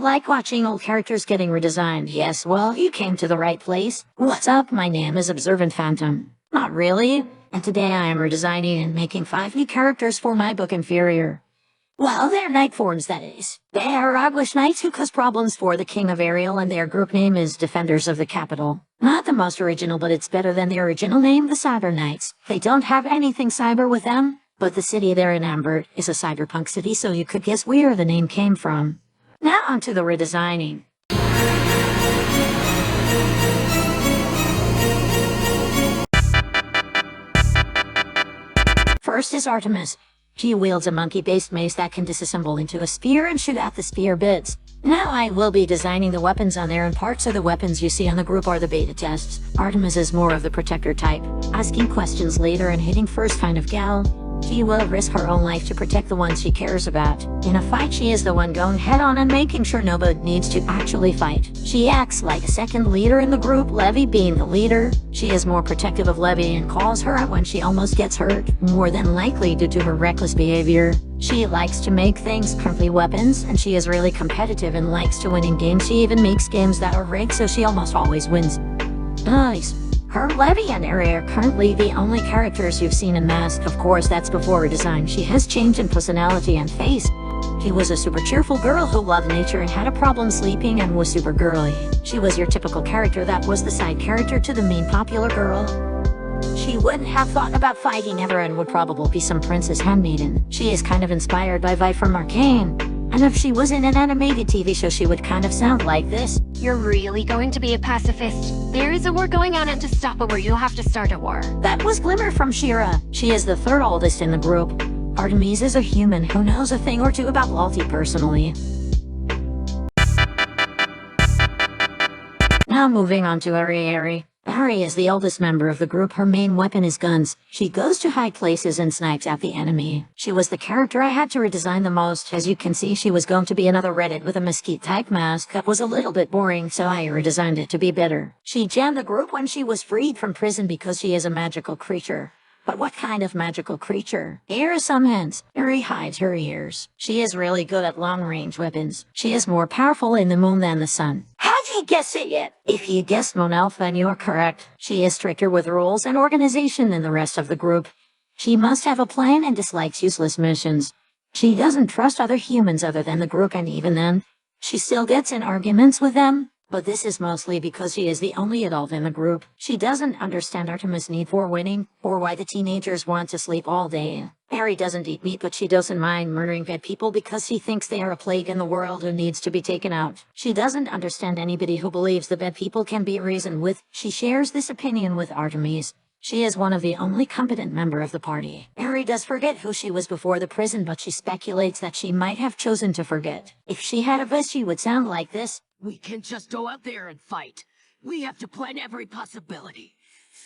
like watching old characters getting redesigned? Yes, well, you came to the right place. What's up? My name is Observant Phantom. Not really. And today I am redesigning and making 5 new characters for my book Inferior. Well, they're Nightforms, that is. They are Roguish Knights who cause problems for the King of Ariel, and their group name is Defenders of the Capital. Not the most original, but it's better than the original name, the Cyber Knights. They don't have anything cyber with them, but the city they're in, Amber, is a cyberpunk city, so you could guess where the name came from. Now onto the redesigning. First is Artemis. She wields a monkey-based mace that can disassemble into a spear and shoot out the spear bits. Now I will be designing the weapons on there, and parts of the weapons you see on the group are the beta tests. Artemis is more of the protector type, asking questions later and hitting first kind of gal. She will risk her own life to protect the ones she cares about. In a fight, she is the one going head-on and making sure nobody needs to actually fight. She acts like a second leader in the group, Levy being the leader. She is more protective of Levy and calls her out when she almost gets hurt, more than likely due to her reckless behavior. She likes to make things crimply weapons, and she is really competitive and likes to win in games. She even makes games that are rigged, so she almost always wins. Nice. Her, Levy, and Ari are currently the only characters you've seen in Mask. Of course, that's before redesign. She has changed in personality and face. She was a super cheerful girl who loved nature and had a problem sleeping and was super girly. She was your typical character that was the side character to the main popular girl. She wouldn't have thought about fighting ever and would probably be some princess handmaiden. She is kind of inspired by Vi from Arcane. And if she was in an animated TV show, she would kind of sound like this. You're really going to be a pacifist? There is a war going on, and to stop a war, you have to start a war. That was Glimmer from She-Ra. She is the 3rd oldest in the group. Artemis is a human who knows a thing or two about Lalti personally. Now moving on to Ari. Ari is the oldest member of the group. Her main weapon is guns. She goes to high places and snipes at the enemy. She was the character I had to redesign the most. As you can see, she was going to be another Reddit with a mesquite-type mask that was a little bit boring, so I redesigned it to be better. She jammed the group when she was freed from prison because she is a magical creature. But what kind of magical creature? Here are some hints. Ari hides her ears. She is really good at long-range weapons. She is more powerful in the moon than the sun. Have you guessed it yet? If you guessed Moon Elf, then you're correct. She is stricter with rules and organization than the rest of the group. She must have a plan and dislikes useless missions. She doesn't trust other humans other than the group, and even then, she still gets in arguments with them. But this is mostly because she is the only adult in the group. She doesn't understand Artemis' need for winning, or why the teenagers want to sleep all day. Ari doesn't eat meat, but she doesn't mind murdering bad people because she thinks they are a plague in the world who needs to be taken out. She doesn't understand anybody who believes the bad people can be reasoned with. She shares this opinion with Artemis. She is one of the only competent member of the party. Ari does forget who she was before the prison, but she speculates that she might have chosen to forget. If she had a voice, she would sound like this. We can't just go out there and fight. We have to plan every possibility.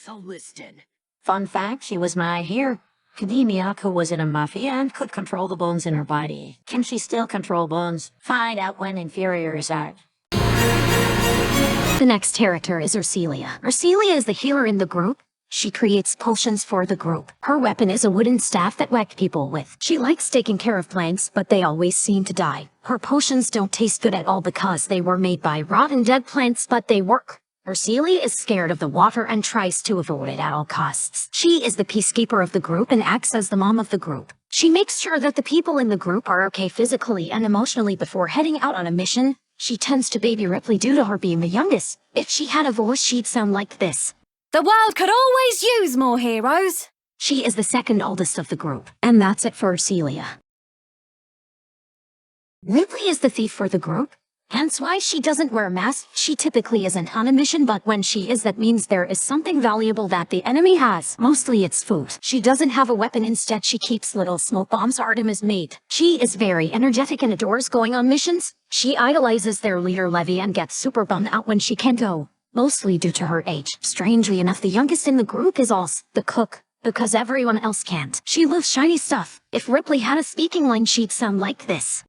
So listen. Fun fact, she was my here. Kadimiaka was in a mafia and could control the bones in her body. Can she still control bones? Find out when Inferior is out. The next character is Urcelia. Urcelia is the healer in the group. She creates potions for the group. Her weapon is a wooden staff that whack people with. She likes taking care of plants, but they always seem to die. Her potions don't taste good at all because they were made by rotten dead plants, but they work. Urcelia is scared of the water and tries to avoid it at all costs. She is the peacekeeper of the group and acts as the mom of the group. She makes sure that the people in the group are okay physically and emotionally before heading out on a mission. She tends to baby Ripley due to her being the youngest. If she had a voice, she'd sound like this. The world could always use more heroes. She is the 2nd oldest of the group, and that's it for Urcelia. Ripley is the thief for the group, hence why she doesn't wear a mask. She typically isn't on a mission, but when she is, that means there is something valuable that the enemy has. Mostly it's food. She doesn't have a weapon, instead she keeps little smoke bombs Artemis made. She is very energetic and adores going on missions. She idolizes their leader Levy and gets super bummed out when she can't go. Mostly due to her age. Strangely enough, the youngest in the group is also the cook, because everyone else can't. She loves shiny stuff. If Ripley had a speaking line, she'd sound like this.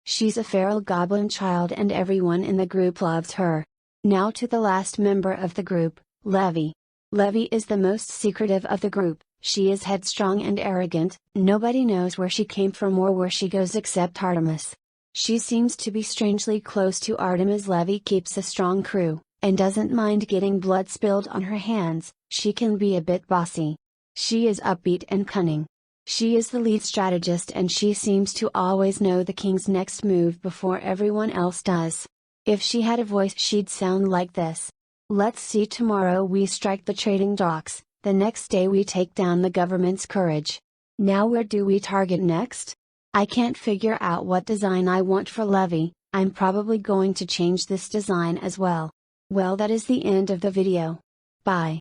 She's a feral goblin child and everyone in the group loves her. Now to the last member of the group, Levy. Levy is the most secretive of the group. She is headstrong and arrogant, nobody knows where she came from or where she goes except Artemis. She seems to be strangely close to Artemis. Levy keeps a strong crew, and doesn't mind getting blood spilled on her hands. She can be a bit bossy. She is upbeat and cunning. She is the lead strategist and she seems to always know the king's next move before everyone else does. If she had a voice she'd sound like this. Let's see, tomorrow we strike the trading docks, the next day we take down the government's courage. Now where do we target next? I can't figure out what design I want for Levy. I'm probably going to change this design as well. Well, that is the end of the video. Bye.